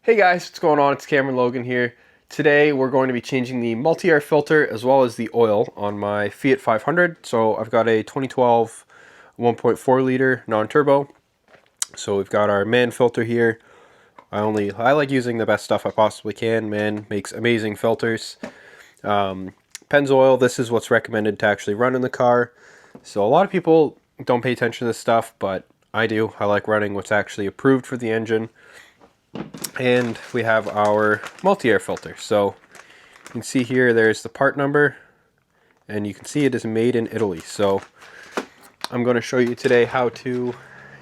Hey guys, what's going on? It's Cameron Logan here. Today we're going to be changing the multi-air filter as well as the oil on my Fiat 500. So I've got a 2012 1.4 liter non-turbo. So we've got our MAN filter here. I like using the best stuff I possibly can. MAN makes amazing filters. Pennzoil, this is what's recommended to actually run in the car. So a lot of people don't pay attention to this stuff, but I do. I like running what's actually approved for the engine. And we have our multi-air filter. So you can see here there's the part number, and you can see it is made in Italy. So I'm going to show you today how to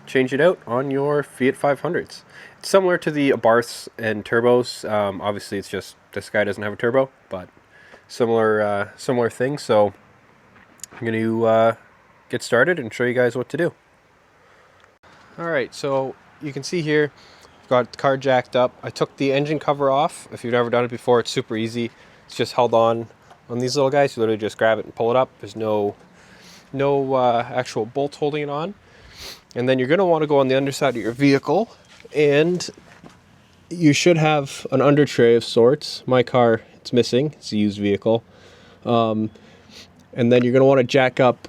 change it out on your Fiat 500s. It's similar to the Abarths and turbos. Obviously it's just this guy doesn't have a turbo, but similar thing. So I'm going to get started and show you guys what to do. Alright, so you can see here got the car jacked up. I took the engine cover off. If you've never done it before, it's super easy. It's just held on these little guys. You literally just grab it and pull it up. There's no actual bolt holding it on. And then you're going to want to go on the underside of your vehicle, and you should have an under tray of sorts. My car, it's missing. It's a used vehicle. And then you're going to want to jack up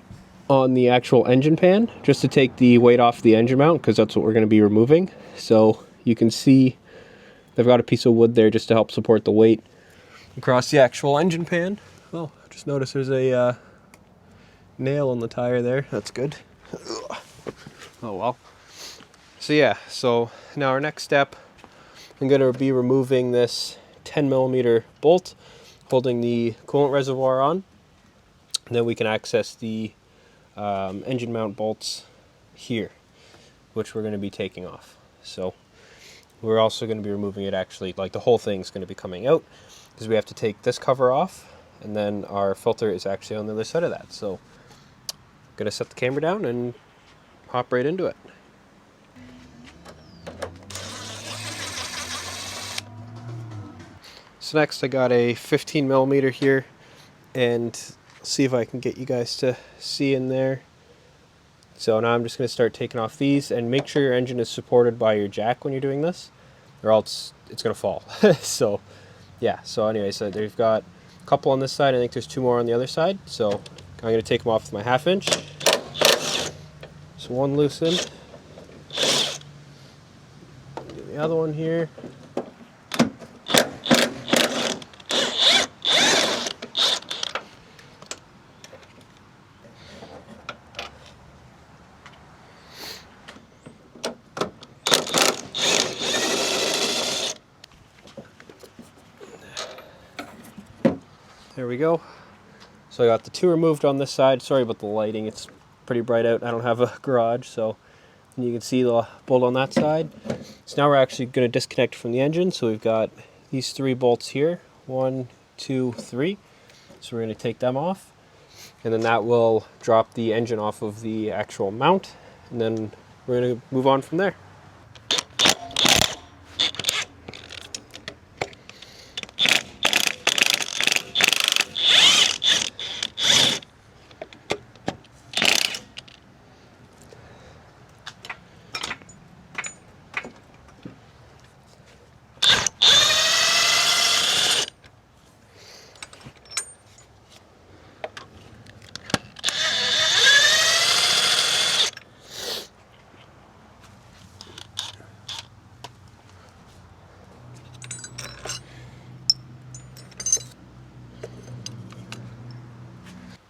on the actual engine pan just to take the weight off the engine mount, because that's what we're going to be removing. So you can see they've got a piece of wood there just to help support the weight across the actual engine pan. Oh, just noticed there's a nail on the tire there. That's good. Oh well. So yeah, so now our next step, I'm going to be removing this 10mm bolt holding the coolant reservoir on. And then we can access the engine mount bolts here, which we're going to be taking off. So we're also going to be removing it, actually, like the whole thing's going to be coming out, because we have to take this cover off, and then our filter is actually on the other side of that. So I'm going to set the camera down and hop right into it. So next I got a 15mm here, and see if I can get you guys to see in there. So now I'm just going to start taking off these, and make sure your engine is supported by your jack when you're doing this, or else it's going to fall. So yeah, so anyway, so they've got a couple on this side. I think there's two more on the other side. So I'm going to take them off with my 1/2 inch. So one loosened. Do the other one here. There we go. So I got the two removed on this side. Sorry about the lighting, it's pretty bright out. I don't have a garage, so you can see the bolt on that side. So now we're actually going to disconnect from the engine. So we've got these 3 bolts here, 1, 2, 3. So we're going to take them off, and then that will drop the engine off of the actual mount, and then we're going to move on from there.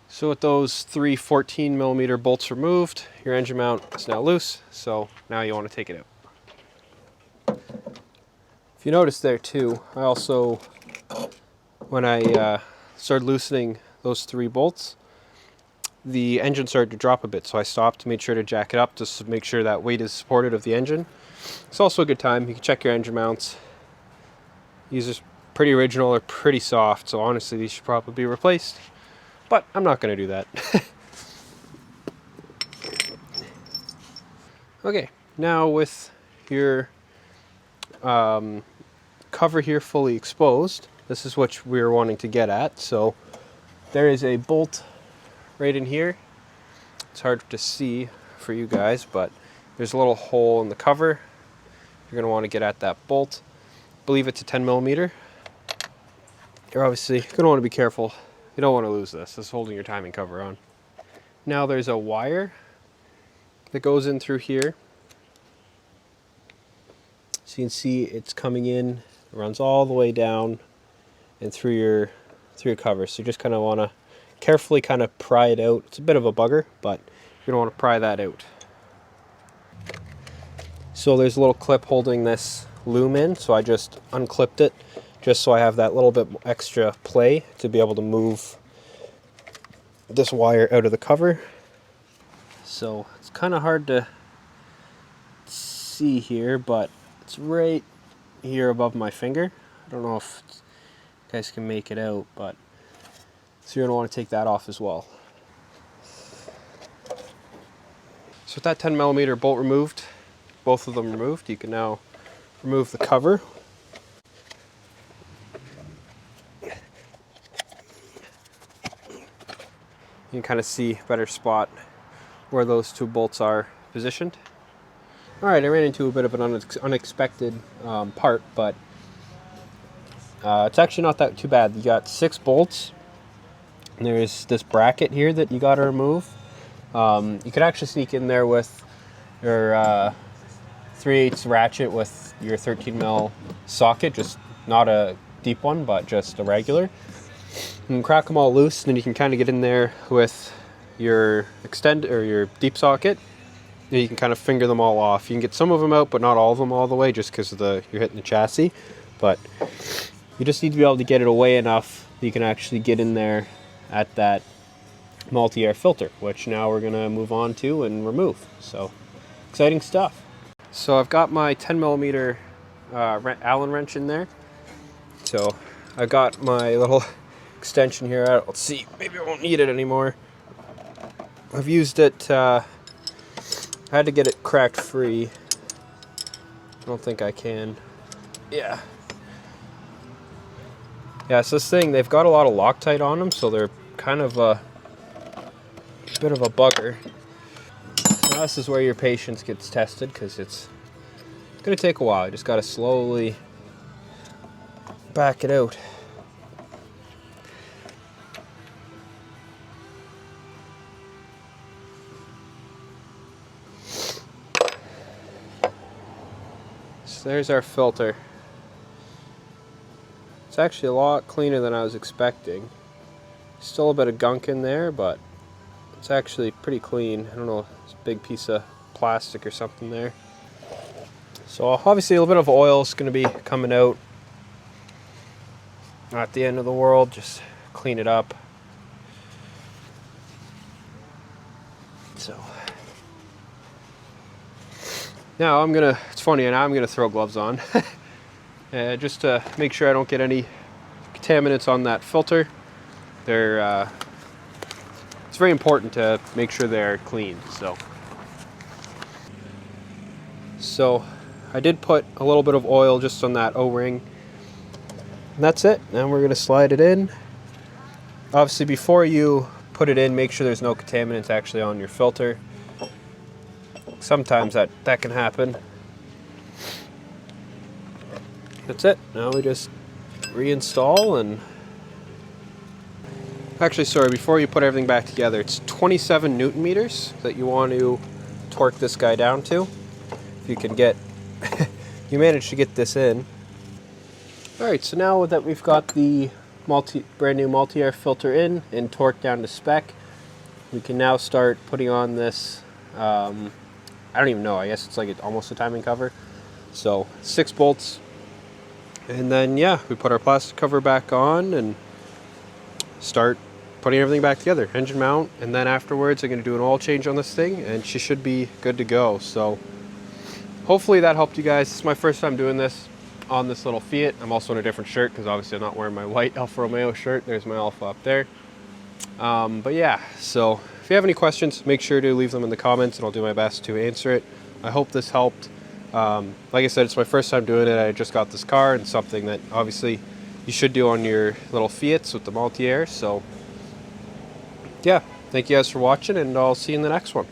So with those 3 14mm bolts removed, your engine mount is now loose, so now you want to take it out. If you notice there too, I also, when I started loosening those 3 bolts, the engine started to drop a bit, so I stopped, made sure to jack it up just to make sure that weight is supported of the engine. It's also a good time. You can check your engine mounts. These are pretty original, they're pretty soft, so honestly these should probably be replaced. But I'm not going to do that. Okay, now with your cover here fully exposed, this is what we were wanting to get at. So there is a bolt right in here. It's hard to see for you guys, but there's a little hole in the cover. You're going to want to get at that bolt. believe it's a 10 millimeter. You're obviously going to want to be careful. You don't want to lose this. This is holding your timing cover on. Now there's a wire that goes in through here. So you can see it's coming in, it runs all the way down and through your cover. So you just kind of want to carefully kind of pry it out. It's a bit of a bugger, but you're going to want to pry that out. So there's a little clip holding this loom in, so I just unclipped it just so I have that little bit extra play to be able to move this wire out of the cover. So it's kind of hard to see here, but it's right here above my finger. I don't know if you guys can make it out, but so you're going to want to take that off as well. So with that 10 millimeter bolt removed, both of them removed, you can now remove the cover. You can kind of see a better spot where those two bolts are positioned. Alright, I ran into a bit of an unexpected part, but it's actually not that too bad. You got 6 bolts, and there's this bracket here that you got to remove. You could actually sneak in there with your 3/8 ratchet with your 13 mil socket, just not a deep one, but just a regular. You can crack them all loose, and then you can kind of get in there with your extend or your deep socket, and you can kind of finger them all off. You can get some of them out, but not all of them all the way, just because of you're hitting the chassis. But you just need to be able to get it away enough that you can actually get in there at that multi-air filter, which now we're going to move on to and remove. So exciting stuff. So I've got my 10 millimeter Allen wrench in there. So I got my little extension here. Let's see, maybe I won't need it anymore. I've used it, I had to get it cracked free. I don't think I can. Yeah. Yeah, so this thing, they've got a lot of Loctite on them, so they're kind of a bit of a bugger. Now this is where your patience gets tested, because it's going to take a while. You just got to slowly back it out. So there's our filter. It's actually a lot cleaner than I was expecting. Still a bit of gunk in there, but it's actually pretty clean. I don't know, it's a big piece of plastic or something there. So obviously a little bit of oil is going to be coming out. Not the end of the world, just clean it up. So now it's funny, now I'm gonna throw gloves on just to make sure I don't get any contaminants on that filter. It's very important to make sure they're clean. So I did put a little bit of oil just on that O-ring. And that's it. Now we're gonna slide it in. Obviously before you put it in, make sure there's no contaminants actually on your filter. Sometimes that can happen. That's it. Now we just reinstall and... Actually, sorry, before you put everything back together, it's 27 Newton meters that you want to torque this guy down to. If you can get... you manage to get this in. Alright, so now that we've got the brand new multi-air filter in and torqued down to spec, we can now start putting on this... I don't even know, I guess it's like almost a timing cover. So 6 bolts, and then yeah, we put our plastic cover back on and start putting everything back together. Engine mount, and then afterwards I'm going to do an oil change on this thing and she should be good to go. So hopefully that helped you guys. This is my first time doing this on this little Fiat. I'm also in a different shirt because obviously I'm not wearing my white Alfa Romeo shirt. There's my Alfa up there. But yeah, so if you have any questions, make sure to leave them in the comments and I'll do my best to answer it. I hope this helped. Like I said, it's my first time doing it. I just got this car, and something that obviously you should do on your little Fiats with the multi-air. So yeah, thank you guys for watching, and I'll see you in the next one.